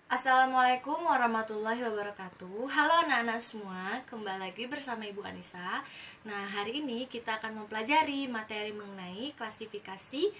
Assalamualaikum warahmatullahi wabarakatuh. Halo anak-anak semua, kembali lagi bersama Ibu Anissa. Nah, hari ini kita akan mempelajari materi mengenai klasifikasi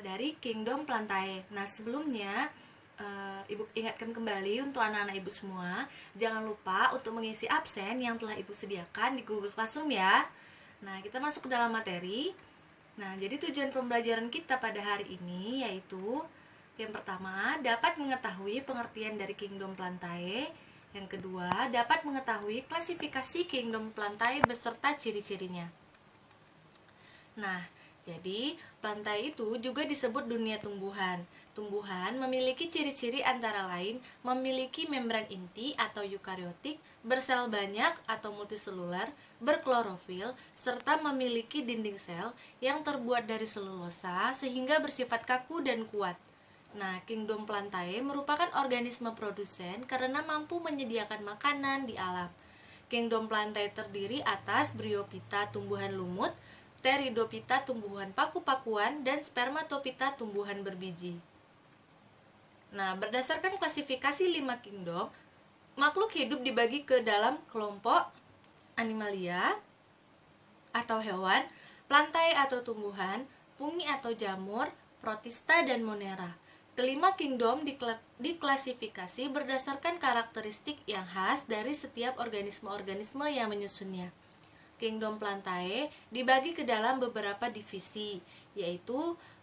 dari Kingdom Plantae. Nah, sebelumnya Ibu ingatkan kembali untuk anak-anak Ibu semua, jangan lupa untuk mengisi absen yang telah Ibu sediakan di Google Classroom ya. Nah, kita masuk ke dalam materi. Nah, jadi tujuan pembelajaran kita pada hari ini yaitu yang pertama, dapat mengetahui pengertian dari Kingdom Plantae. Yang kedua, dapat mengetahui klasifikasi Kingdom Plantae beserta ciri-cirinya. Nah, jadi plantae itu juga disebut dunia tumbuhan. Tumbuhan memiliki ciri-ciri antara lain memiliki membran inti atau eukariotik, bersel banyak atau multiseluler, berklorofil, serta memiliki dinding sel yang terbuat dari selulosa sehingga bersifat kaku dan kuat. Nah, Kingdom Plantae merupakan organisme produsen karena mampu menyediakan makanan di alam. Kingdom Plantae terdiri atas Bryophyta tumbuhan lumut, Pteridophyta tumbuhan paku-pakuan, dan Spermatophyta tumbuhan berbiji. Nah, berdasarkan klasifikasi 5 kingdom, makhluk hidup dibagi ke dalam kelompok Animalia atau hewan, Plantae atau tumbuhan, Fungi atau jamur, Protista, dan Monera. Kelima kingdom diklasifikasi berdasarkan karakteristik yang khas dari setiap organisme-organisme yang menyusunnya. Kingdom Plantae dibagi ke dalam beberapa divisi, yaitu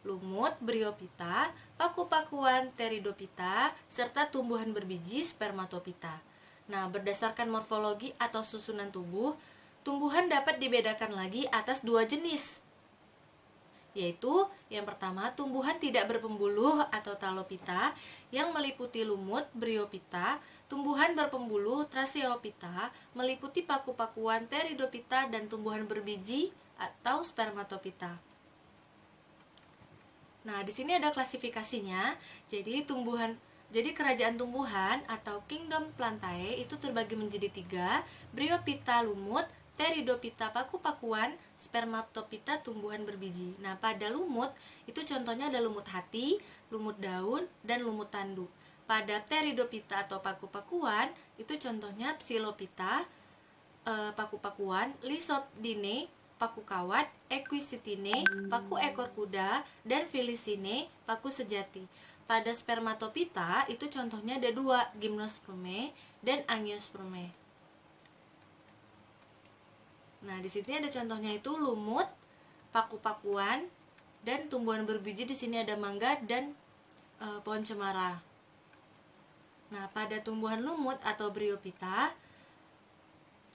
lumut, Bryophyta, paku-pakuan, Pteridophyta, serta tumbuhan berbiji, Spermatophyta. Nah, berdasarkan morfologi atau susunan tubuh, tumbuhan dapat dibedakan lagi atas dua jenis, yaitu yang pertama tumbuhan tidak berpembuluh atau Talophyta yang meliputi lumut, Bryophyta, tumbuhan berpembuluh Tracheophyta meliputi paku-pakuan Pteridophyta, dan tumbuhan berbiji atau Spermatophyta. Nah, di sini ada klasifikasinya. Jadi kerajaan tumbuhan atau Kingdom Plantae itu terbagi menjadi 3, Bryophyta lumut, Pteridophyta paku-pakuan, Spermatophyta tumbuhan berbiji. Nah, pada lumut itu contohnya ada lumut hati, lumut daun, dan lumut tanduk. Pada Pteridophyta atau paku-pakuan itu contohnya Psilophyta paku-pakuan, Lysopdine paku kawat, Equisitine paku ekor kuda, dan Felicine paku sejati. Pada Spermatophyta itu contohnya ada 2, Gymnospermae dan Angiospermae. Nah, di sini ada contohnya itu lumut, paku-pakuan, dan tumbuhan berbiji. Di sini ada mangga dan pohon cemara. Nah, pada tumbuhan lumut atau Bryophyta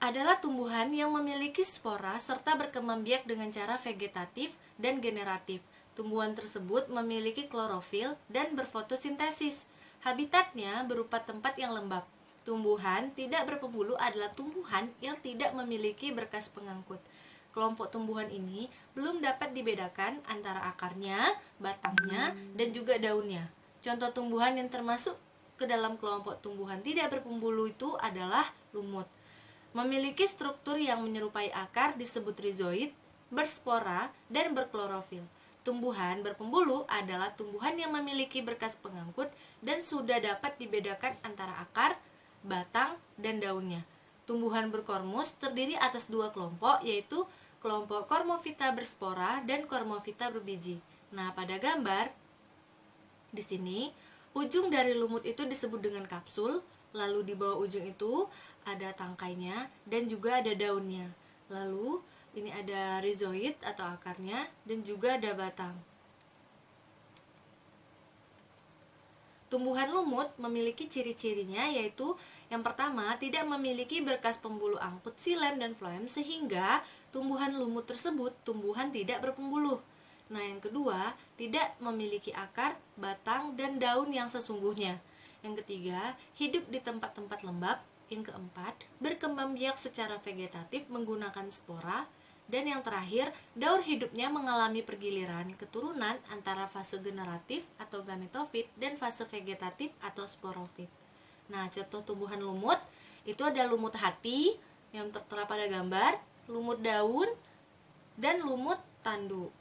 adalah tumbuhan yang memiliki spora serta berkembang biak dengan cara vegetatif dan generatif. Tumbuhan tersebut memiliki klorofil dan berfotosintesis. Habitatnya berupa tempat yang lembab. Tumbuhan tidak berpembuluh adalah tumbuhan yang tidak memiliki berkas pengangkut. Kelompok tumbuhan ini belum dapat dibedakan antara akarnya, batangnya, dan juga daunnya. Contoh tumbuhan yang termasuk ke dalam kelompok tumbuhan tidak berpembuluh itu adalah lumut. Memiliki struktur yang menyerupai akar disebut rizoid, berspora, dan berklorofil. Tumbuhan berpembuluh adalah tumbuhan yang memiliki berkas pengangkut dan sudah dapat dibedakan antara akar, batang, dan daunnya. Tumbuhan berkormus terdiri atas 2 kelompok, yaitu kelompok Cormophyta berspora dan Cormophyta berbiji. Nah, pada gambar di sini, ujung dari lumut itu disebut dengan kapsul, lalu di bawah ujung itu ada tangkainya dan juga ada daunnya. Lalu ini ada rizoid atau akarnya dan juga ada batang. Tumbuhan lumut memiliki ciri-cirinya, yaitu yang pertama tidak memiliki berkas pembuluh angkut xilem dan floem sehingga tumbuhan lumut tersebut tumbuhan tidak berpembuluh. Nah, yang kedua tidak memiliki akar, batang, dan daun yang sesungguhnya. Yang ketiga hidup di tempat-tempat lembab. Yang keempat berkembang biak secara vegetatif menggunakan spora. Dan yang terakhir, daur hidupnya mengalami pergiliran keturunan antara fase generatif atau gametofit dan fase vegetatif atau sporofit. Nah, contoh tumbuhan lumut itu ada lumut hati yang tertera pada gambar, lumut daun, dan lumut tanduk.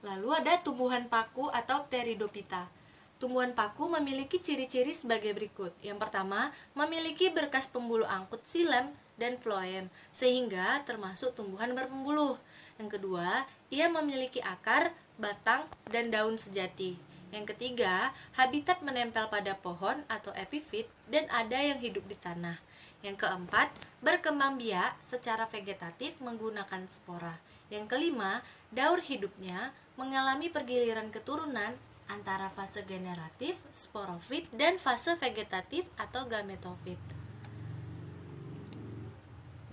Lalu ada tumbuhan paku atau Pteridophyta. Tumbuhan paku memiliki ciri-ciri sebagai berikut. Yang pertama, memiliki berkas pembuluh angkut xilem dan floem, sehingga termasuk tumbuhan berpembuluh. Yang kedua, ia memiliki akar, batang, dan daun sejati. Yang ketiga, habitat menempel pada pohon atau epifit dan ada yang hidup di tanah. Yang keempat, berkembang biak secara vegetatif menggunakan spora. Yang kelima, daur hidupnya mengalami pergiliran keturunan antara fase generatif, sporofit, dan fase vegetatif atau gametofit.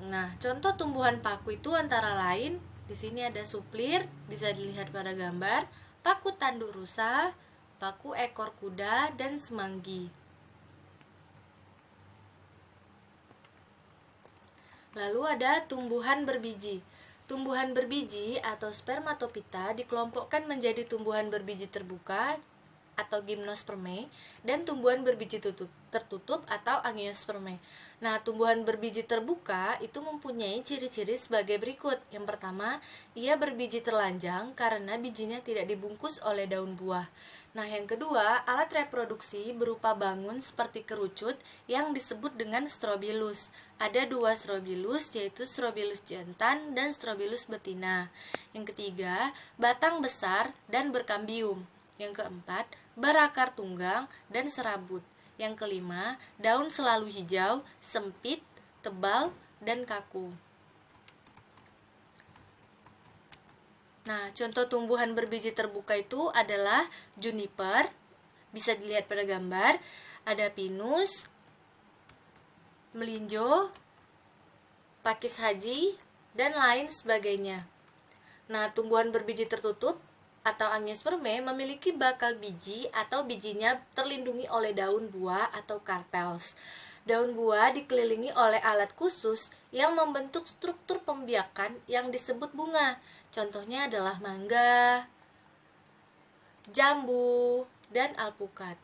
Nah, contoh tumbuhan paku itu antara lain, di sini ada suplir, bisa dilihat pada gambar, paku tanduk rusa, paku ekor kuda, dan semanggi. Lalu ada tumbuhan berbiji. Tumbuhan berbiji atau spermatophyta dikelompokkan menjadi tumbuhan berbiji terbuka atau gimnospermae dan tumbuhan berbiji tertutup atau angiospermae. Nah, tumbuhan berbiji terbuka itu mempunyai ciri-ciri sebagai berikut. Yang pertama, ia berbiji telanjang karena bijinya tidak dibungkus oleh daun buah. Nah, yang kedua, alat reproduksi berupa bangun seperti kerucut yang disebut dengan strobilus. Ada dua strobilus, yaitu strobilus jantan dan strobilus betina. Yang ketiga, batang besar dan berkambium. Yang keempat, berakar tunggang dan serabut. Yang kelima, daun selalu hijau, sempit, tebal, dan kaku. Nah, contoh tumbuhan berbiji terbuka itu adalah juniper, bisa dilihat pada gambar, ada pinus, melinjo, pakis haji, dan lain sebagainya. Nah, tumbuhan berbiji tertutup atau angiospermae memiliki bakal biji atau bijinya terlindungi oleh daun buah atau carpels. Daun buah dikelilingi oleh alat khusus yang membentuk struktur pembiakan yang disebut bunga. Contohnya adalah mangga, jambu, dan alpukat.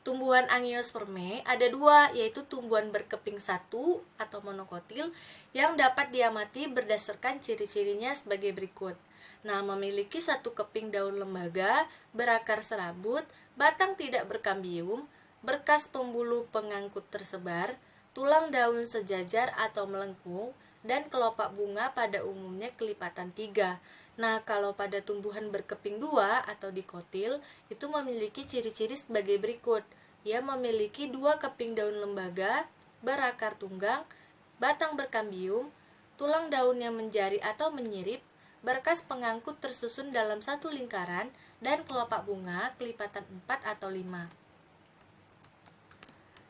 Tumbuhan angiospermae ada dua, yaitu tumbuhan berkeping satu atau monokotil yang dapat diamati berdasarkan ciri-cirinya sebagai berikut. Nah, memiliki satu keping daun lembaga, berakar serabut, batang tidak berkambium, berkas pembuluh pengangkut tersebar, tulang daun sejajar atau melengkung, dan kelopak bunga pada umumnya kelipatan 3. Nah, kalau pada tumbuhan berkeping 2 atau dikotil, itu memiliki ciri-ciri sebagai berikut. Ia memiliki 2 keping daun lembaga, berakar tunggang, batang berkambium, tulang daunnya menjari atau menyirip, berkas pengangkut tersusun dalam satu lingkaran, dan kelopak bunga kelipatan 4 atau 5.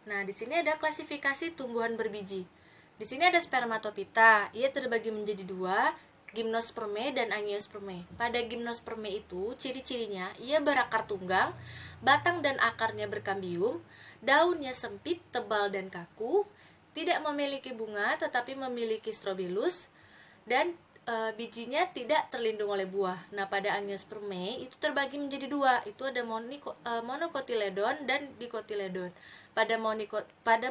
Nah, di sini ada klasifikasi tumbuhan berbiji. Di sini ada spermatophyta, ia terbagi menjadi 2, gimnospermae dan angiospermae. Pada gimnospermae itu, ciri-cirinya ia berakar tunggang, batang dan akarnya berkambium, daunnya sempit, tebal dan kaku, tidak memiliki bunga tetapi memiliki strobilus, dan bijinya tidak terlindung oleh buah. Nah, pada angiospermae itu terbagi menjadi 2, itu ada monocotyledon dan dicotyledon. Pada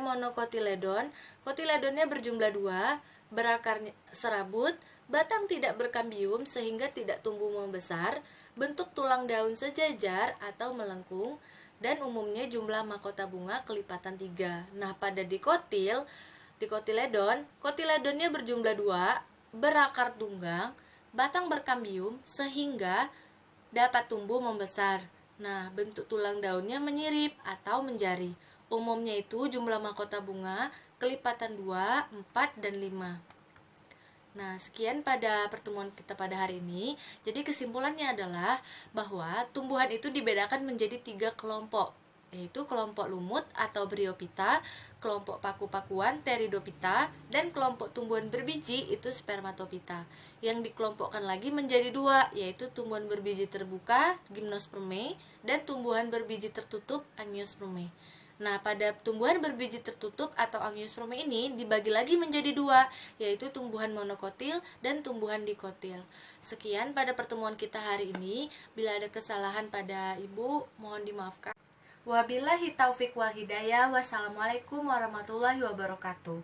monocotyledon, kotiledonnya berjumlah 2, berakar serabut, batang tidak berkambium sehingga tidak tumbuh membesar, bentuk tulang daun sejajar atau melengkung, dan umumnya jumlah mahkota bunga kelipatan 3. Nah, pada dicotyledon, kotiledonnya berjumlah 2, berakar tunggang, batang berkambium sehingga dapat tumbuh membesar. Nah, bentuk tulang daunnya menyirip atau menjari. Umumnya itu jumlah mahkota bunga kelipatan 2, 4, dan 5. Nah, sekian pada pertemuan kita pada hari ini. Jadi kesimpulannya adalah bahwa tumbuhan itu dibedakan menjadi 3 kelompok, yaitu kelompok lumut atau bryophyta, kelompok paku-pakuan Pteridophyta, dan kelompok tumbuhan berbiji itu spermatophyta. Yang dikelompokkan lagi menjadi 2, yaitu tumbuhan berbiji terbuka gimnospermae dan tumbuhan berbiji tertutup angiospermae. Nah, pada tumbuhan berbiji tertutup atau angiospermae ini dibagi lagi menjadi 2, yaitu tumbuhan monokotil dan tumbuhan dikotil. Sekian pada pertemuan kita hari ini. Bila ada kesalahan pada Ibu, mohon dimaafkan. Wabillahi taufik wal hidayah. Wassalamualaikum warahmatullahi wabarakatuh.